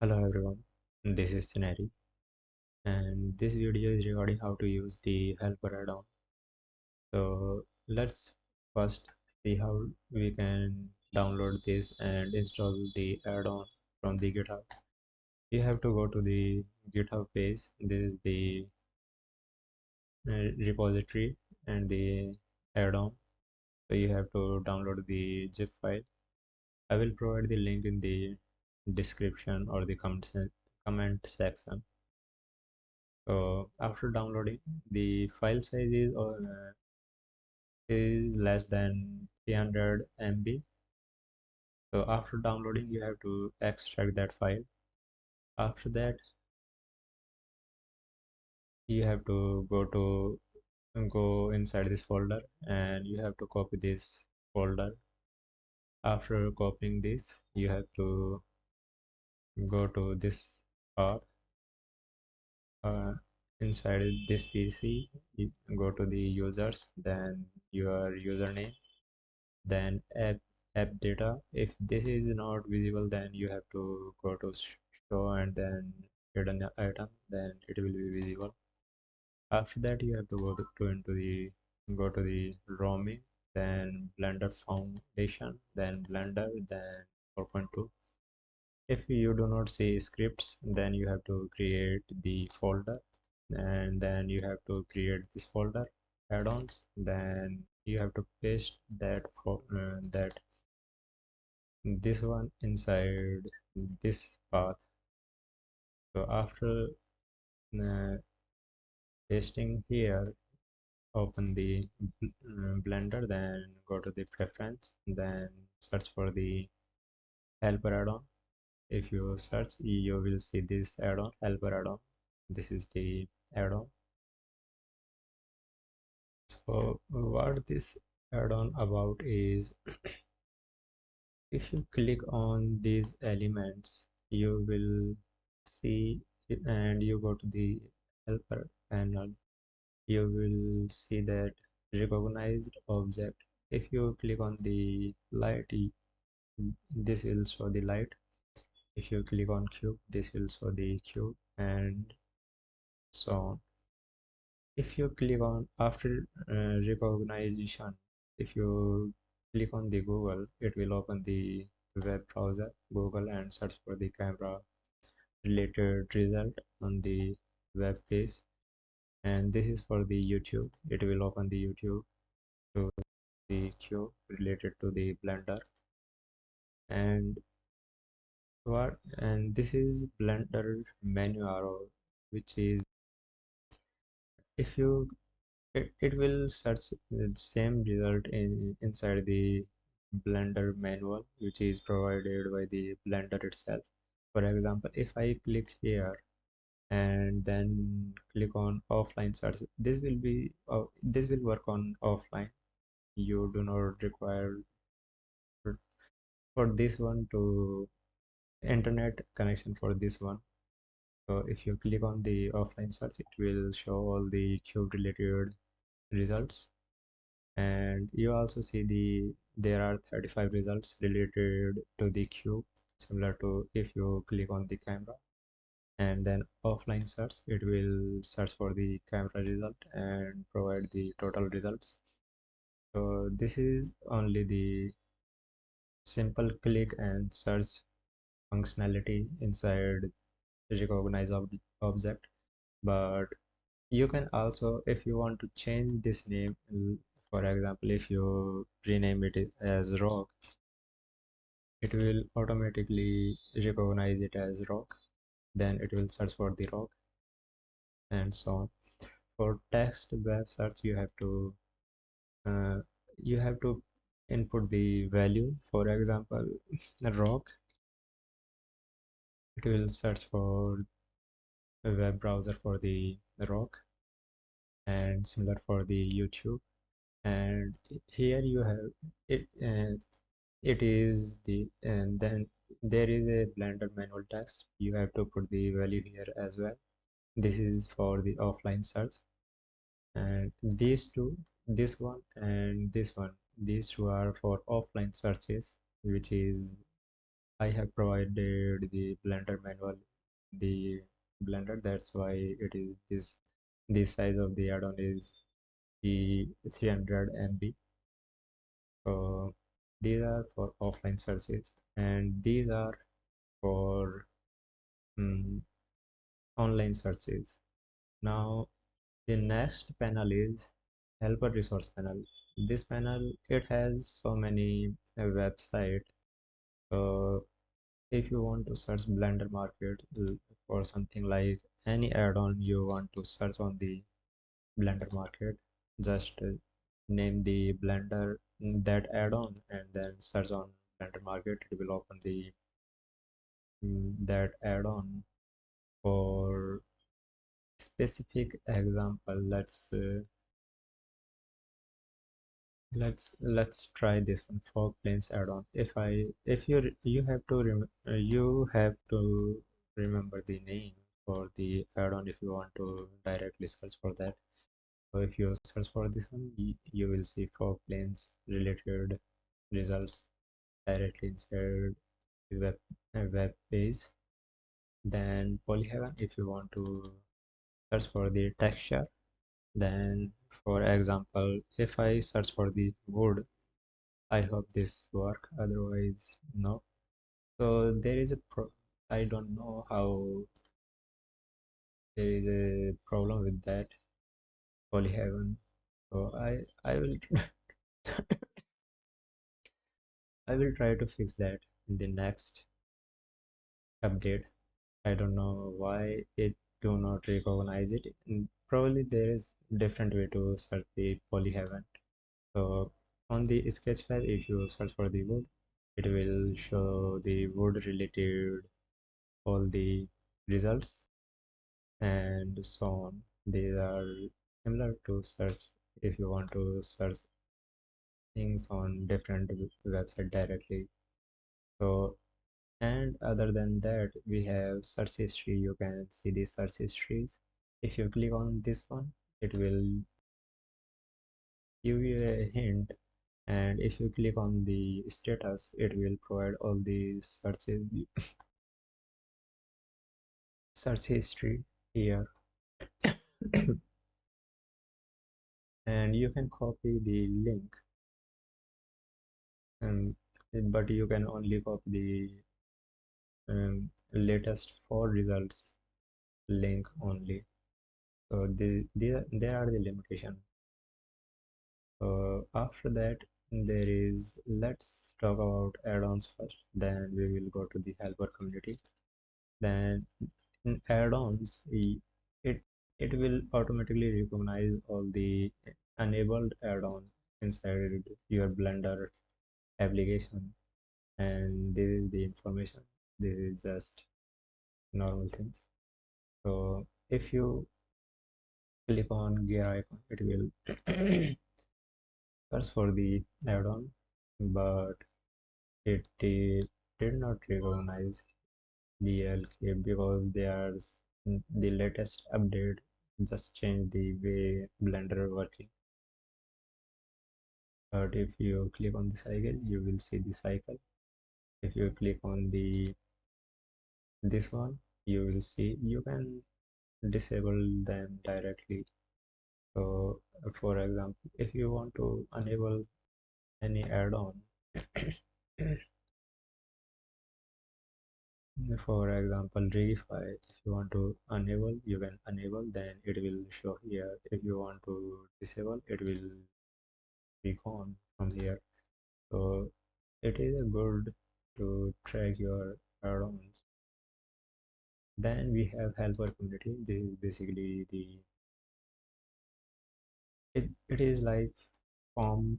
Hello everyone, this is Scenery, and this video is regarding how to use the helper add-on. So let's first see how we can download this and install the add-on from the GitHub. You have to go to the GitHub page. This is the repository and the add-on. So you have to download the zip file. I will provide the link in the description or the comment section. So after downloading, the file size is less than 300 MB. So after downloading, you have to extract that file. After that, you have to go inside this folder and you have to copy this folder. After copying this, you have to go to this path uh, inside this PC. You go to the users, then your username, then app data. If this is not visible, then you have to go to show and then hidden item, then it will be visible. After that, you have to go to the roaming, then blender foundation, then blender, then 4.2. If you do not see scripts, then you have to create the folder, and then you have to create this folder add-ons, then you have to paste that this one inside this path. So after uh, pasting here, open the blender, then go to the preference, then search for the helper add-on. If you search, you will see this add-on, helper add-on. This is the add-on. So what this add-on about is, if you click on these elements, you will see it, and you go to the helper panel, you will see that recognized object. If you click on the light, this will show the light. If you click on cube, this will show the cube, and so on. If you click on after recognition, if you click on the Google, it will open the web browser Google and search for the camera related result on the web page. And this is for the YouTube. It will open the YouTube to the cube related to the blender. And this is blender menu arrow, which is, if you it will search the same result inside the blender manual, which is provided by the blender itself. For example, if I click here and then click on offline search, this will work on offline. You do not require for this one to internet connection for this one. So if you click on the offline search, it will show all the cube related results. And you also see there are 35 results related to the cube, similar to if you click on the camera and then offline search, it will search for the camera result and provide the total results. So this is only the simple click and search functionality inside recognize object. But you can also, if you want to change this name, for example, if you rename it as rock, it will automatically recognize it as rock, then it will search for the rock, and so on. For text web search, uh, you have to input the value. For example, rock, it will search for a web browser for the rock, and similar for the YouTube. And here you have it, and it is the, and then there is a blender manual text. You have to put the value here as well. This is for the offline search. And these two, this one and this one, these two are for offline searches, which is I have provided the Blender manual, the Blender. That's why it is this. The size of the add-on is the 300 MB. So these are for offline searches, and these are for mm, online searches. Now the next panel is helper resource panel. This panel, it has so many website. So if you want to search Blender market for something like any add-on you want to search on the Blender market, just name the Blender that add-on and then search on Blender market. It will open the that add-on. For specific example, let's try this one for planes add-on. If you have to you have to remember the name for the add-on if you want to directly search for that. So if you search for this one, you will see for planes related results directly inside the web page. Then polyheaven, if you want to search for the texture, then for example, if I search for the wood, I hope this work, otherwise no. So there is a I don't know how there is a problem with that polyheaven. So I will I will try to fix that in the next update. I don't know why it do not recognize it. Probably there is different way to search the polyheaven. So on the sketch file, if you search for the wood, it will show the wood related all the results and so on. These are similar to search if you want to search things on different website directly. So and other than that, we have search history. You can see the search histories. If you click on this one, it will give you a hint, and if you click on the status, it will provide all the searches search history here. And you can copy the link, um, but you can only copy the latest 4 results link only. So there are the limitations. After that, there is, let's talk about add-ons first, then we will go to the helper community. Then in add-ons, it it will automatically recognize all the enabled add-on inside your Blender application, and this is the information. This is just normal things. So if you click on gear icon, it will search for the add-on, but it did not recognize BLK because there's the latest update just changed the way Blender working. But if you click on the cycle, you will see the cycle. If you click on the this one, you will see you can disable them directly. So for example, if you want to enable any add-on, for example Reify, if you want to enable, you can enable, then it will show here. If you want to disable, it will be gone from here. So it is a good to track your add-ons. Then we have helper community. This is basically the it is like form,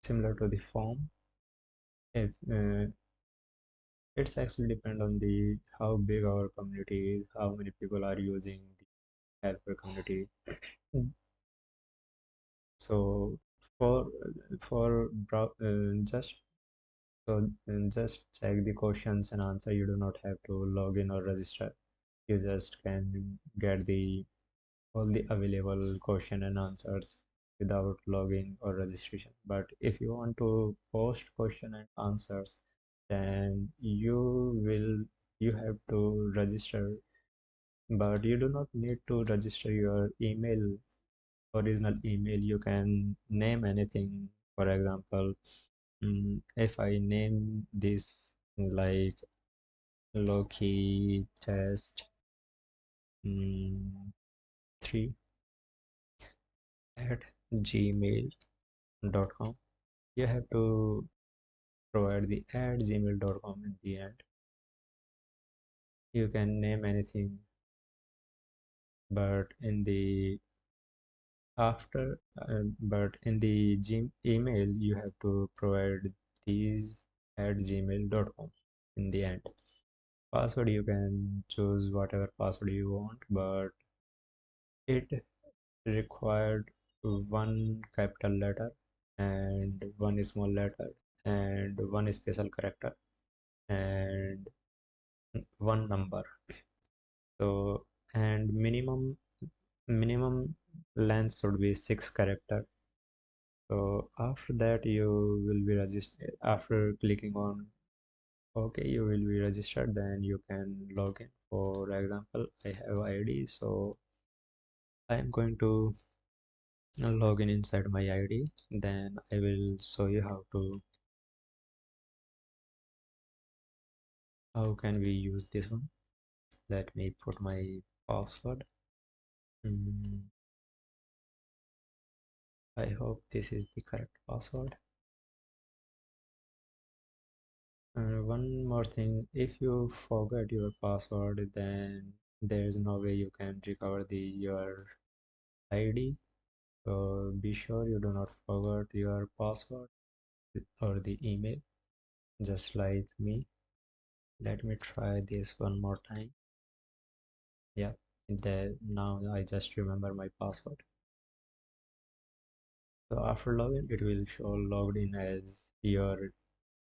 similar to the form. If it's actually depend on the how big our community is, how many people are using the helper community. So for just just check the questions and answer. You do not have to log in or register. You just can get the all the available question and answers without login or registration. But if you want to post question and answers, then you have to register, but you do not need to register your email, original email. You can name anything. For example, if I name this like Loki test mm, 3 at gmail.com, you have to provide the at gmail.com in the end. You can name anything, but in the but in the email you have to provide these at gmail.com in the end. Password, you can choose whatever password you want, but it required one capital letter and one small letter and one special character and one number. So, and minimum length should be 6 character. So after that you will be registered. After clicking on OK, you will be registered. Then you can log in. For example, I have ID, so I am going to log in inside my ID. Then I will show you how can we use this one. Let me put my password. Mm, I hope this is the correct password. One more thing, if you forget your password, then there is no way you can recover your ID. So be sure you do not forget your password or the email, just like me. Let me try this one more time. Yeah, now I just remember my password. So after login, it will show logged in as your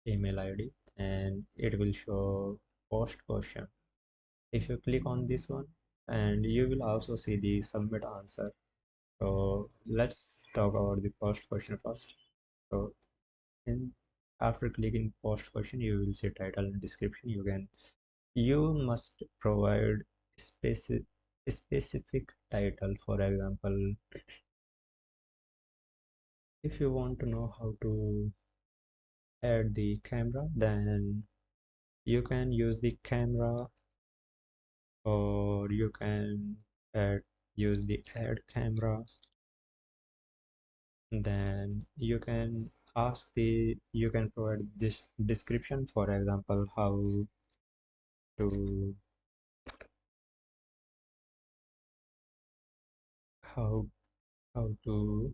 email ID, and it will show post question. If you click on this one, and you will also see the submit answer. So let's talk about the post question first. So in after clicking post question, you will see title and description. You must provide specific specific title. For example, if you want to know how to add the camera, then you can use the camera, or you can add use the add camera. Then you can provide this description. For example, to how how to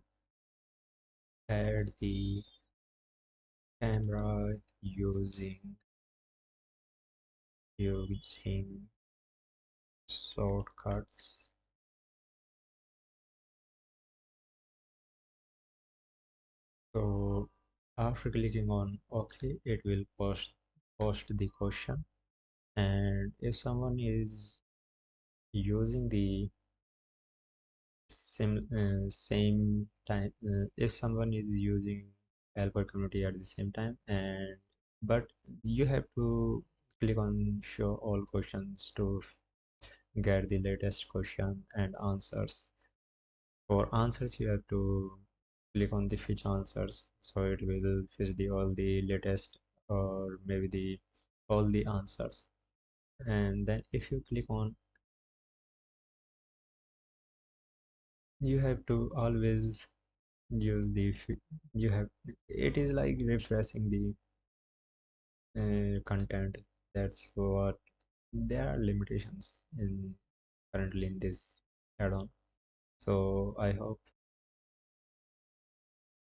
add the camera using shortcuts. So after clicking on OK, it will post the question. And if someone is using the same time, if someone is using helper community at the same time, and but you have to click on show all questions to get the latest question and answers. For answers, you have to click on the fetch answers, so it will fetch the all the latest, or maybe the all the answers. And then if you click on, you have to always use you have it is like refreshing the content. That's what there are limitations in currently in this add-on. So I hope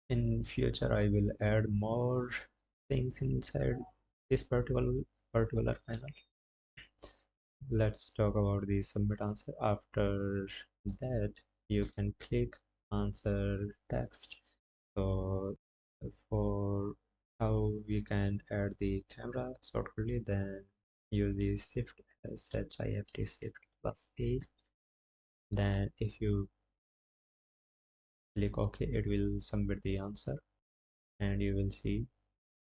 in future I will add more things inside this particular panel. Let's talk about the submit answer. After that, you can click answer text. So for how we can add the camera shortly, then use the shift shift plus A. Then if you click OK, it will submit the answer, and you will see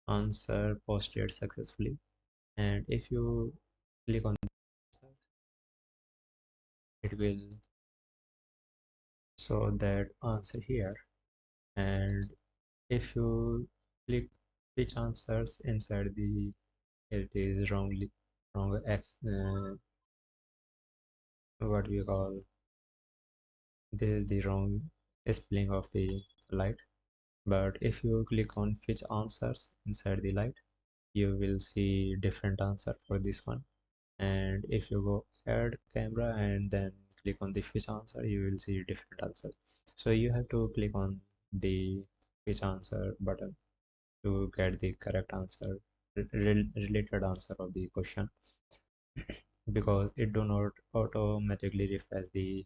answer posted successfully. And if you click on the answer, it will show that answer here. And if you click which answers inside the, it is wrong x, what we call, this is the wrong spelling of the light. But if you click on fetch answers inside the light, you will see different answer for this one. And if you go add camera and then click on the fetch answer, you will see different answers. So you have to click on the fetch answer button to get the correct answer, related answer of the question, because it do not automatically refresh the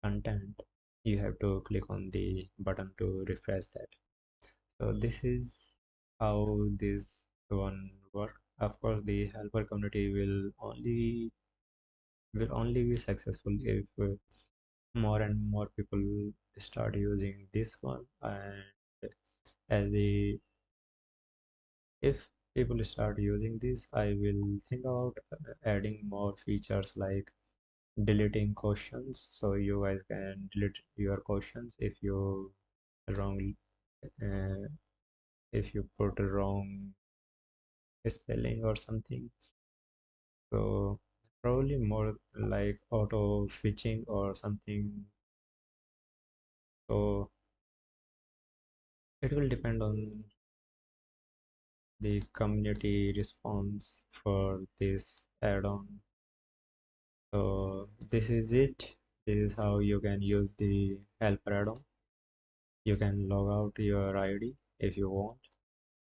content. You have to click on the button to refresh that. So this is how this one work. Of course, the helper community will only be successful if more and more people start using this one. And as the if people start using this, I will think about adding more features like deleting questions, so you guys can delete your questions if you wrong, uh, if you put a wrong spelling or something. So probably more like auto fetching or something. So it will depend on the community response for this add-on. So this is it. This is how you can use the helper add-on. You can log out your ID if you want,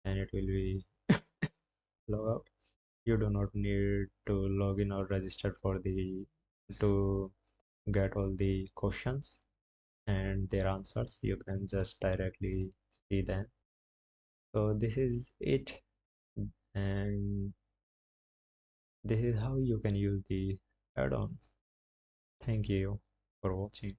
and it will be log out. You do not need to log in or register for the to get all the questions and their answers. You can just directly see them. So this is it, and this is how you can use the add-on. Thank you for watching.